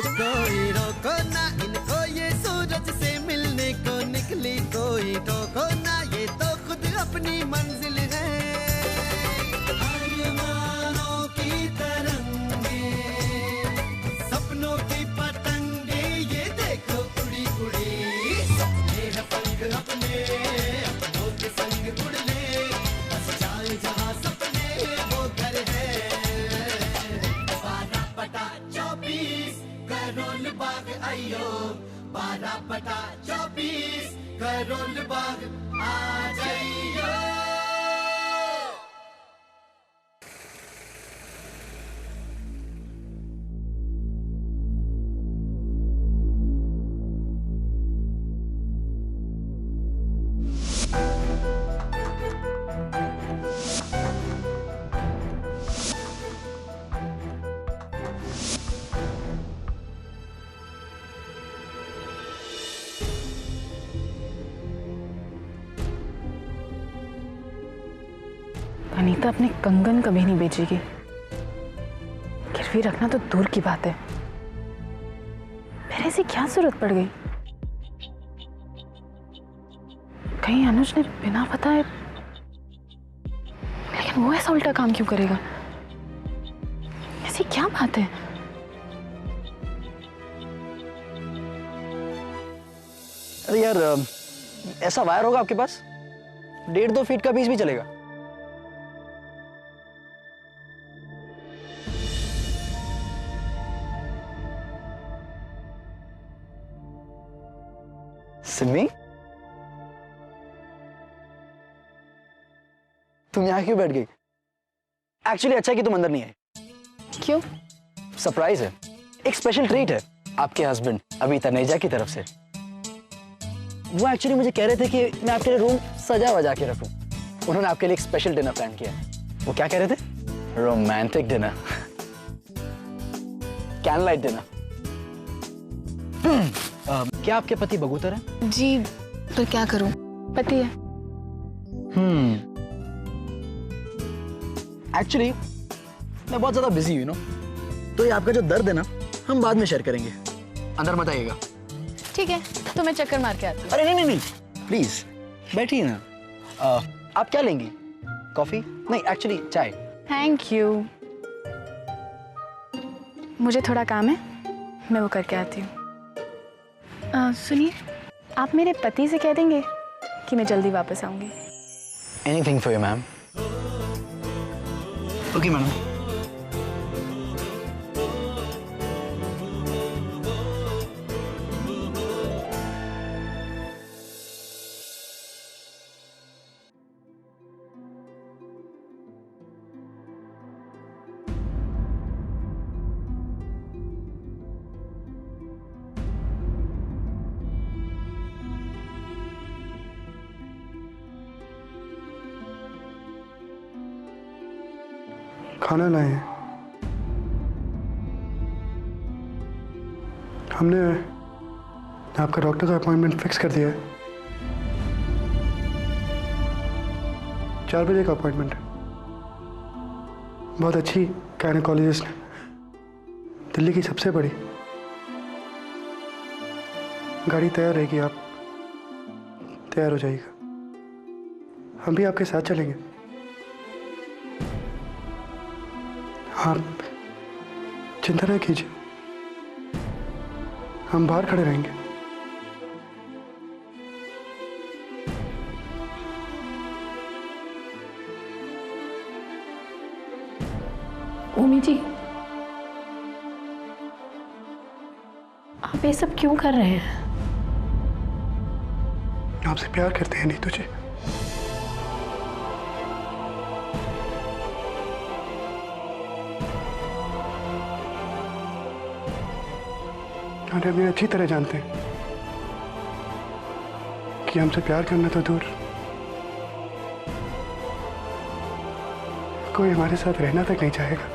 कोई रोको ना इनको, ये सूरज से मिलने को निकली, कोई टोको ना, ये तो खुद अपनी मंजिल है। आसमानों की तरंगे, सपनों की पतंगे, ये देखो उड़ी उड़ी, सपने हैं पंख अपने, अपनों के संग उड़ ले, बस जाए जहां सपने वो घर है। 12/24 करोल बाग आइयो, 12/24 करोल बाग आ जाइयो। अनीता अपने कंगन कभी नहीं बेचेगी, गिरवी रखना तो दूर की बात है, फिर ऐसी क्या जरूरत पड़ गई? कहीं अनुज ने बिना बताए, लेकिन वो ऐसा उल्टा काम क्यों करेगा? ऐसी क्या बात है? अरे यार, ऐसा वायर होगा आपके पास? 1.5-2 फीट का पीस भी चलेगा। सिमी, तुम यहाँ क्यों बैठ गई? एक्चुअली अच्छा कि तुम अंदर नहीं आई। क्यों? सरप्राइज है, एक स्पेशल ट्रीट है आपके हस्बैंड अभी तनेजा की तरफ से। वो एक्चुअली मुझे कह रहे थे कि मैं आपके लिए रूम सजा वजा के रखूं। उन्होंने आपके लिए एक स्पेशल डिनर प्लान किया है। वो क्या कह रहे थे? Romantic dinner, candle light dinner. क्या आपके पति बगूतर हैं? जी, तो क्या करूं, पति है। एक्चुअली मैं बहुत ज्यादा बिजी हूँ, तो ये आपका जो दर्द है ना, हम बाद में शेयर करेंगे। अंदर मत आइएगा। ठीक है, तो मैं चक्कर मार के आती हूँ। अरे नहीं नहीं नहीं, प्लीज बैठिए ना। आप क्या लेंगी? कॉफी? नहीं, एक्चुअली चाय। Thank you. मुझे थोड़ा काम है, मैं वो करके आती हूँ। सुनिए, आप मेरे पति से कह देंगे कि मैं जल्दी वापस आऊंगी। Anything for you ma'am. Okay madam. खाना लाए हैं। हमने आपका डॉक्टर का अपॉइंटमेंट फिक्स कर दिया है। 4 बजे का अपॉइंटमेंट है। बहुत अच्छी गायनेकोलॉजिस्ट है, दिल्ली की सबसे बड़ी। गाड़ी तैयार रहेगी, आप तैयार हो जाइएगा। हम भी आपके साथ चलेंगे। आप चिंता न कीजिए, हम बाहर खड़े रहेंगे। उमी जी, आप ये सब क्यों कर रहे हैं? आपसे प्यार करते हैं नहीं तुझे। और हमें अच्छी तरह जानते हैं कि हमसे प्यार करना तो दूर, कोई हमारे साथ रहना तक नहीं चाहेगा।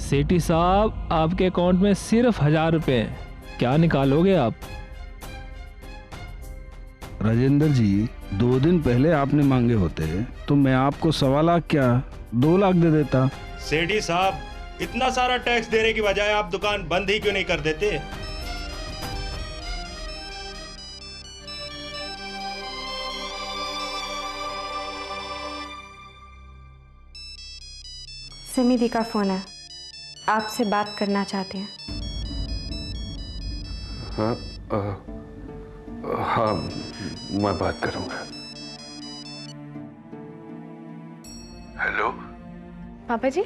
सेठी साहब, आपके अकाउंट में सिर्फ 1000 रुपए हैं, क्या निकालोगे आप? राजेंद्र जी, 2 दिन पहले आपने मांगे होते तो मैं आपको 1.25 लाख क्या 2 लाख दे देता। सेठी साहब, इतना सारा टैक्स देने की बजाय आप दुकान बंद ही क्यों नहीं कर देते? सिमी दी का फोन है, आपसे बात करना चाहते हैं। हाँ हाँ, मैं बात करूंगा। हेलो पापा जी।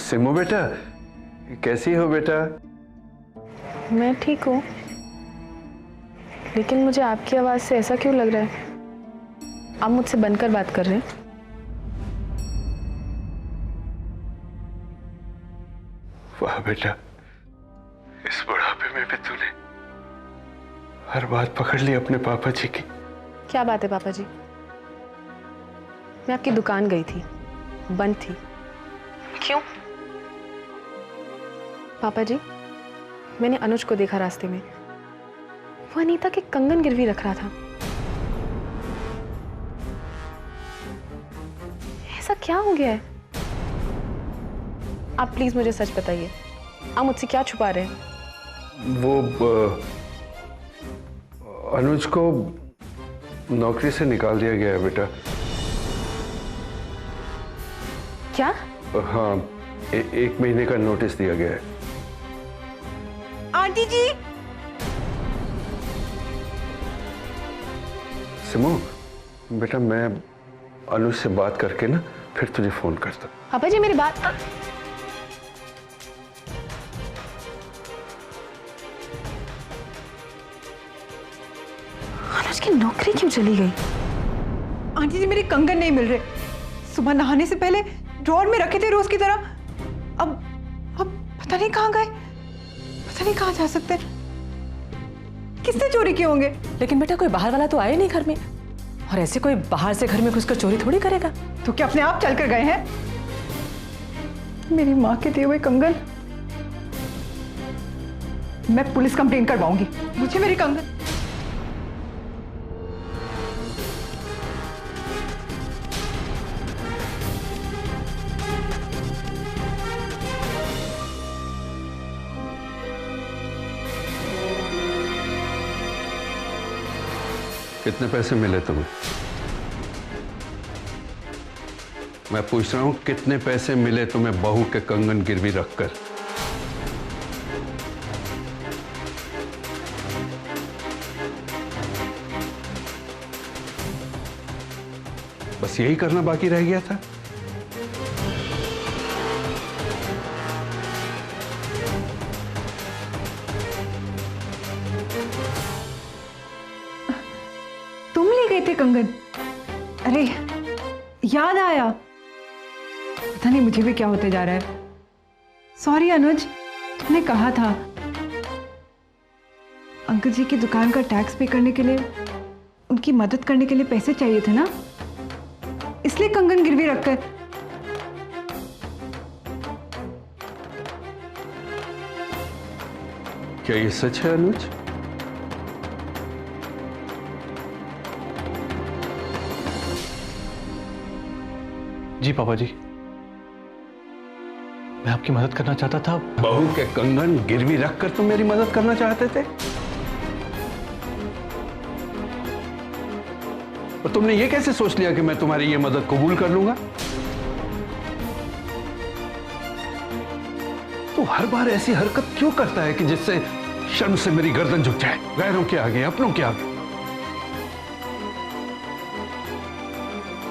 सिमो बेटा, कैसी हो बेटा? मैं ठीक हूँ, लेकिन मुझे आपकी आवाज़ से ऐसा क्यों लग रहा है आप मुझसे बनकर बात कर रहे हैं? वाह बेटा, इस बुढ़ापे में भी तूने हर बात पकड़ ली अपने पापा जी की। क्या बात है पापा जी? मैं आपकी दुकान गई थी, बंद थी। क्यों? पापा जी, मैंने अनुज को देखा रास्ते में। वो अनीता के कंगन गिरवी रख रहा था। ऐसा क्या हो गया है? आप प्लीज मुझे सच बताइए, आप मुझसे क्या छुपा रहे हैं? वो अनुज को नौकरी से निकाल दिया गया है बेटा। क्या? हाँ, 1 महीने का नोटिस दिया गया है। आंटी जी। सिमो बेटा, मैं अनुज से बात करके ना फिर तुझे फोन करता। पापा जी मेरी बात अनुज की नौकरी क्यों चली गई? आंटी जी, मेरे कंगन नहीं मिल रहे। सुबह नहाने से पहले ड्रॉर में रखे थे रोज की तरह। अब पता नहीं कहाँ गए, पता नहीं कहाँ जा सकते। किसने चोरी किए होंगे? लेकिन बेटा, कोई बाहर वाला तो आया नहीं घर में, और ऐसे कोई बाहर से घर में घुसकर चोरी थोड़ी करेगा। तो क्या अपने आप चल कर गए हैं? मेरी माँ के दिए हुए कंगन मैं पुलिस कंप्लेन करवाऊंगी। मुझे मेरी कंगन। कितने पैसे मिले तुम्हें? मैं पूछ रहा हूं, कितने पैसे मिले तुम्हें बहू के कंगन गिरवी रखकर? बस यही करना बाकी रह गया था? कंगन? अरे याद आया, पता नहीं मुझे भी क्या होते जा रहा है। सॉरी अनुज, तुमने कहा था अंकल जी की दुकान का टैक्स पे करने के लिए, उनकी मदद करने के लिए पैसे चाहिए थे ना, इसलिए कंगन गिरवी रखकर। क्या ये सच है अनुज? जी पापा जी, मैं आपकी मदद करना चाहता था। बहू के कंगन गिरवी रखकर तुम मेरी मदद करना चाहते थे, और तुमने ये कैसे सोच लिया कि मैं तुम्हारी ये मदद कबूल कर लूंगा? तू हर बार ऐसी हरकत क्यों करता है कि जिससे शर्म से मेरी गर्दन झुक जाए, गैरों के आगे, अपनों के आगे?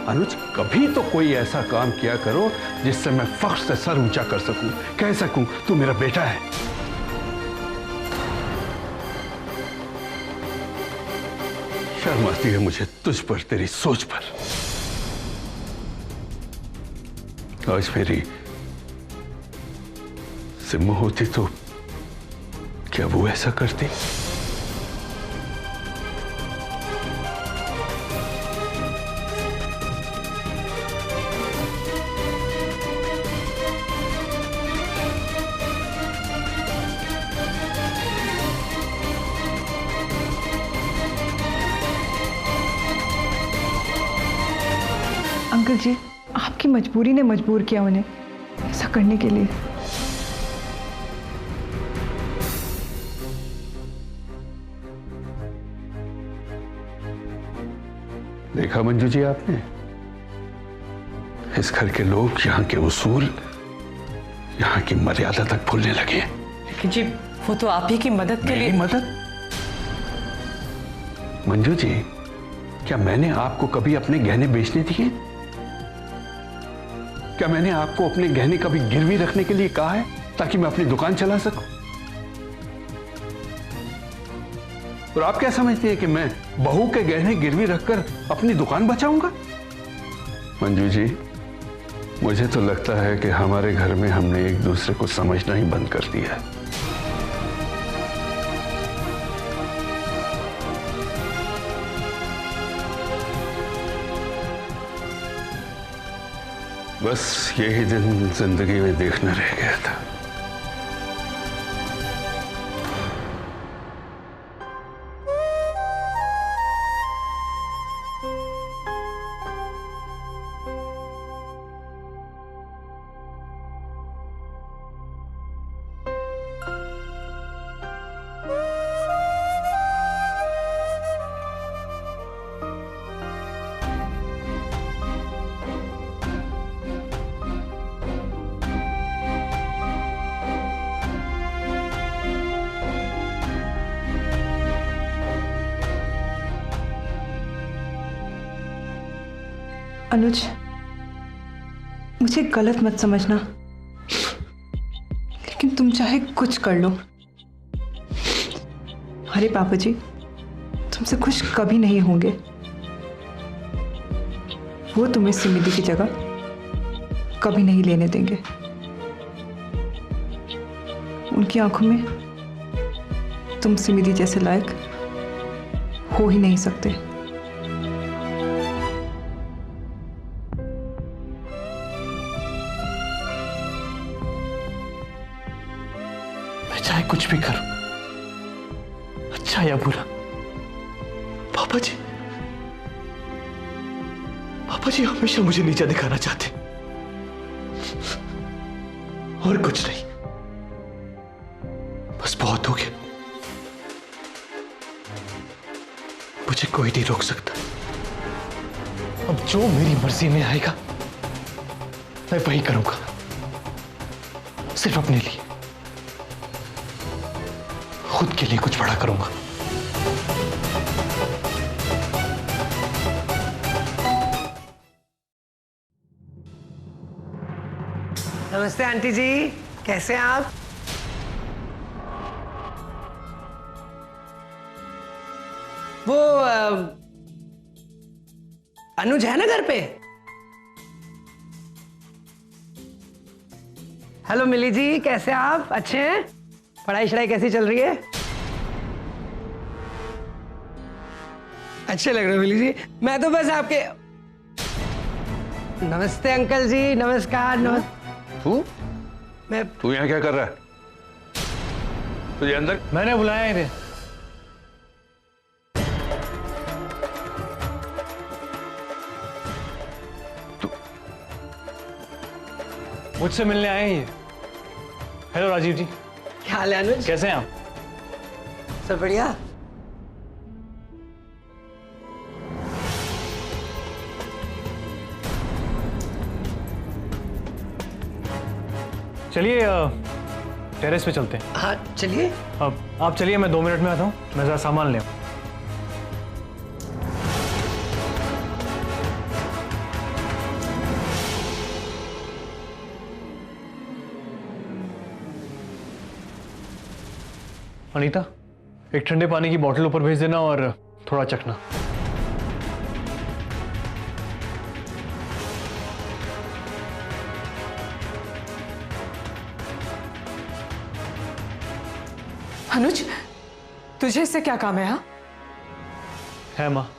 अनुज, कभी तो कोई ऐसा काम किया करो जिससे मैं फख्र से सर ऊंचा कर सकूं, कह सकूं तू मेरा बेटा है। शर्म आती है मुझे तुझ पर, तेरी सोच पर। आज मेरी सिम्मो होती तो क्या वो ऐसा करती? अंकल जी, आपकी मजबूरी ने मजबूर किया उन्हें ऐसा करने के लिए। देखा मंजू जी आपने, इस घर के लोग यहाँ के उसूल, यहाँ की मर्यादा तक भूलने लगे हैं। लेकिन जी वो तो आप ही की मदद के लिए। मदद? मंजू जी, क्या मैंने आपको कभी अपने गहने बेचने दिए? क्या मैंने आपको अपने गहने कभी गिरवी रखने के लिए कहा है ताकि मैं अपनी दुकान चला सकूं? और आप क्या समझती हैं कि मैं बहू के गहने गिरवी रखकर अपनी दुकान बचाऊंगा? मंजू जी, मुझे तो लगता है कि हमारे घर में हमने एक दूसरे को समझना ही बंद कर दिया है। बस यही दिन जिंदगी में देखना रह गया था। अनुज, मुझे गलत मत समझना, लेकिन तुम चाहे कुछ कर लो, अरे पापा जी तुमसे खुश कभी नहीं होंगे। वो तुम्हें सिमिदी की जगह कभी नहीं लेने देंगे। उनकी आंखों में तुम सिमिदी जैसे लायक हो ही नहीं सकते। चाहे कुछ भी करो, अच्छा या बुरा, पापा जी हमेशा मुझे नीचा दिखाना चाहते, और कुछ नहीं। बस बहुत हो गया, मुझे कोई नहीं रोक सकता। अब जो मेरी मर्जी में आएगा मैं वही करूंगा, सिर्फ अपने लिए, खुद के लिए कुछ बड़ा करूंगा। नमस्ते आंटी जी, कैसे हैं आप? वो अनुज है ना घर पे? हेलो मिली जी, कैसे आप? अच्छे हैं? पढ़ाई शढ़ाई कैसी चल रही है? अच्छे लग रहे हो मिली जी। मैं तो बस आपके। नमस्ते अंकल जी, नमस्कार। तू यहाँ क्या कर रहा है? तुझे अंदर मैंने बुलाया है इन्हें। मुझसे मिलने आए हैं ये। हेलो राजीव जी। क्या हाल है अनुज? कैसे हैं आप? सब बढ़िया। चलिए टेरेस पे चलते हैं। हाँ चलिए। अब आप चलिए, मैं 2 मिनट में आता हूँ, मैं जरा सामान ले आऊं। अनीता, एक ठंडे पानी की बोतल ऊपर भेज देना और थोड़ा चखना। अनुज, तुझे इससे क्या काम है? हाँ है माँ,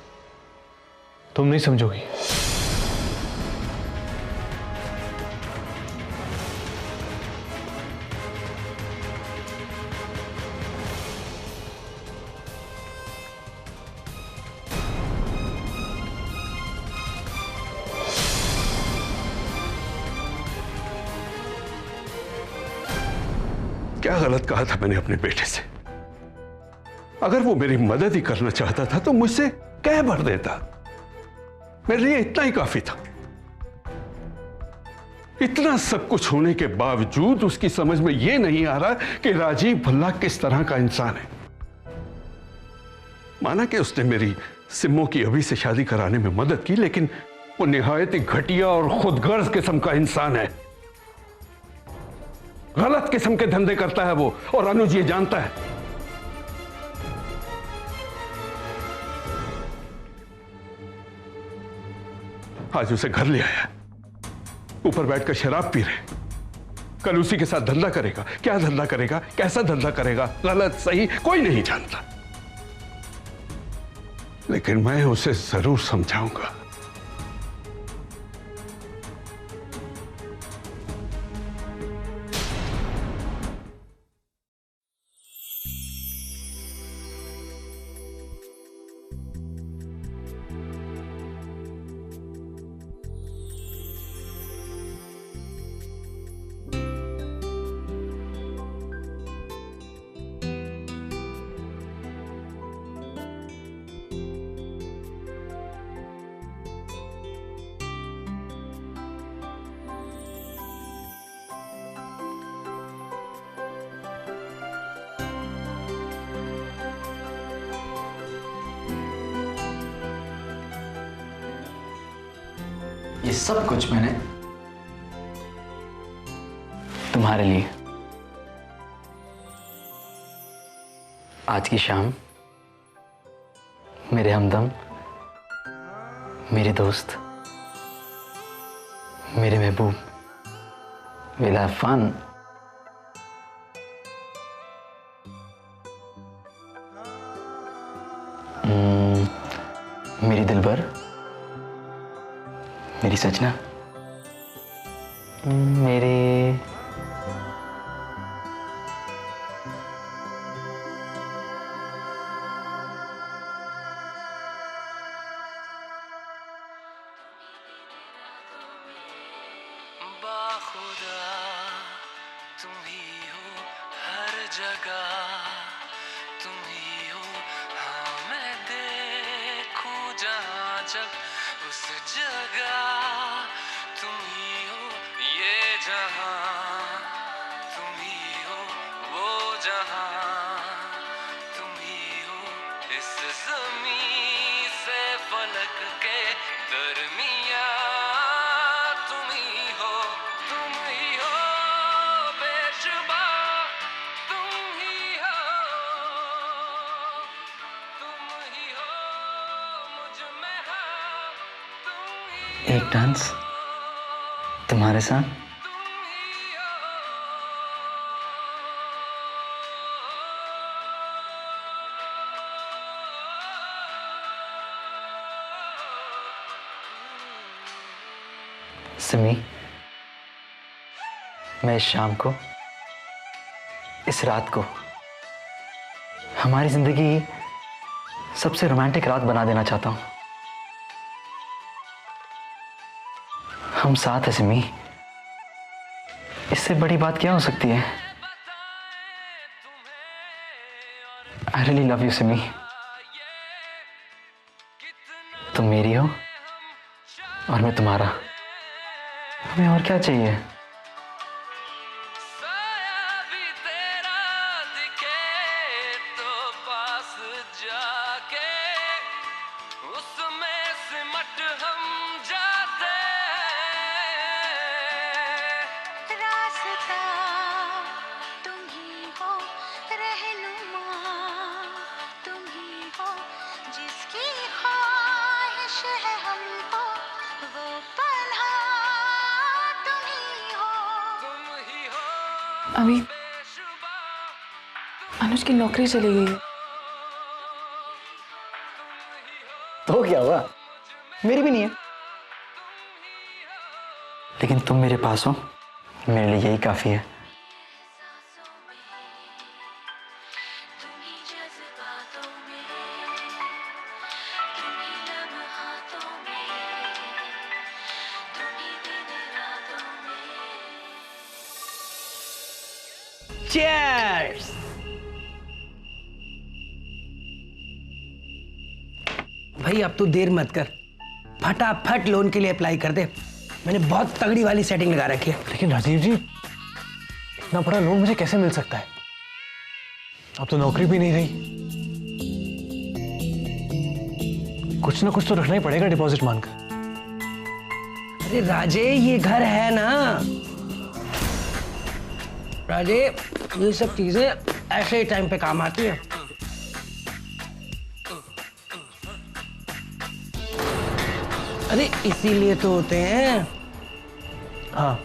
तुम नहीं समझोगी। क्या गलत कहा था मैंने अपने बेटे से? अगर वो मेरी मदद ही करना चाहता था तो मुझसे कह भर देता। मेरे लिए इतना ही काफी था। इतना सब कुछ होने के बावजूद उसकी समझ में यह नहीं आ रहा कि राजीव भल्ला किस तरह का इंसान है। माना कि उसने मेरी सिम्मो की अभी से शादी कराने में मदद की, लेकिन वो निहायत ही घटिया और खुदगर्ज किस्म का इंसान है। गलत किस्म के धंधे करता है वो, और अनुज ये जानता है। आज उसे घर ले आया, ऊपर बैठकर शराब पी रहे। कल उसी के साथ धंधा करेगा। क्या धंधा करेगा, कैसा धंधा करेगा, गलत सही कोई नहीं जानता, लेकिन मैं उसे जरूर समझाऊंगा। ये सब कुछ मैंने तुम्हारे लिए। आज की शाम मेरे हमदम, मेरे दोस्त, मेरे महबूब विल हैव फन। मेरी दिलबर, मेरी सजना, मेरे बाखुदा तुम ही हो हर जगह, तुम ही हो। हाँ मैं देखूं जहाँ जब उस जगह तुम ही हो। ये जहाँ तुम ही हो, वो जहाँ तुम ही हो। इस ज़मीं से फलक के दरमियाँ तुम ही हो, तुम ही हो बेशुबा, तुम ही हो, तुम ही हो मुझ में हाँ, तुम ही एक डांस तुम्हारे साथ। सिमी, मैं इस शाम को, इस रात को हमारी जिंदगी सबसे रोमांटिक रात बना देना चाहता हूं। हम साथ हैं सिमी, इससे बड़ी बात क्या हो सकती है। I really love you Simi. तुम मेरी हो और मैं तुम्हारा। हमें और क्या चाहिए। अभी अनुज की नौकरी चली गई है। तो क्या हुआ, मेरी भी नहीं है। लेकिन तुम मेरे पास हो, मेरे लिए यही काफी है। चीयर्स। भाई अब तू देर मत कर, फटाफट लोन के लिए अप्लाई कर दे। मैंने बहुत तगड़ी वाली सेटिंग लगा रखी है। लेकिन राजीव जी, इतना बड़ा लोन मुझे कैसे मिल सकता है? अब तो नौकरी भी नहीं रही। कुछ ना कुछ तो रखना ही पड़ेगा डिपॉजिट मानकर। अरे राजे, ये घर है ना राजे, ये सब चीजें ऐसे ही टाइम पे काम आती है। अरे इसीलिए तो होते हैं। हाँ,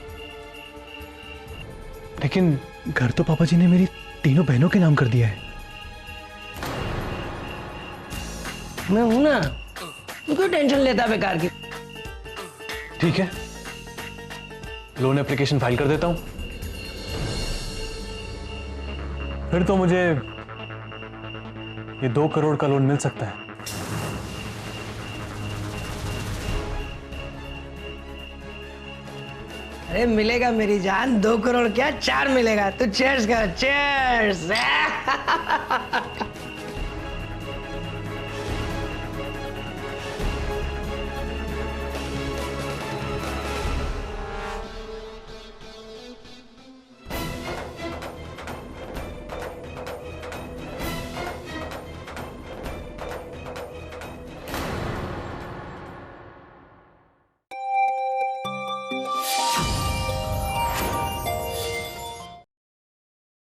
लेकिन घर तो पापा जी ने मेरी तीनों बहनों के नाम कर दिया है। मैं हूं ना, तू क्यों टेंशन लेता बेकार की? ठीक है, लोन एप्लीकेशन फाइल कर देता हूं। फिर तो मुझे ये 2 करोड़ का लोन मिल सकता है। अरे मिलेगा मेरी जान, 2 करोड़ क्या 4 मिलेगा। तू चीयर्स कर, चीयर्स।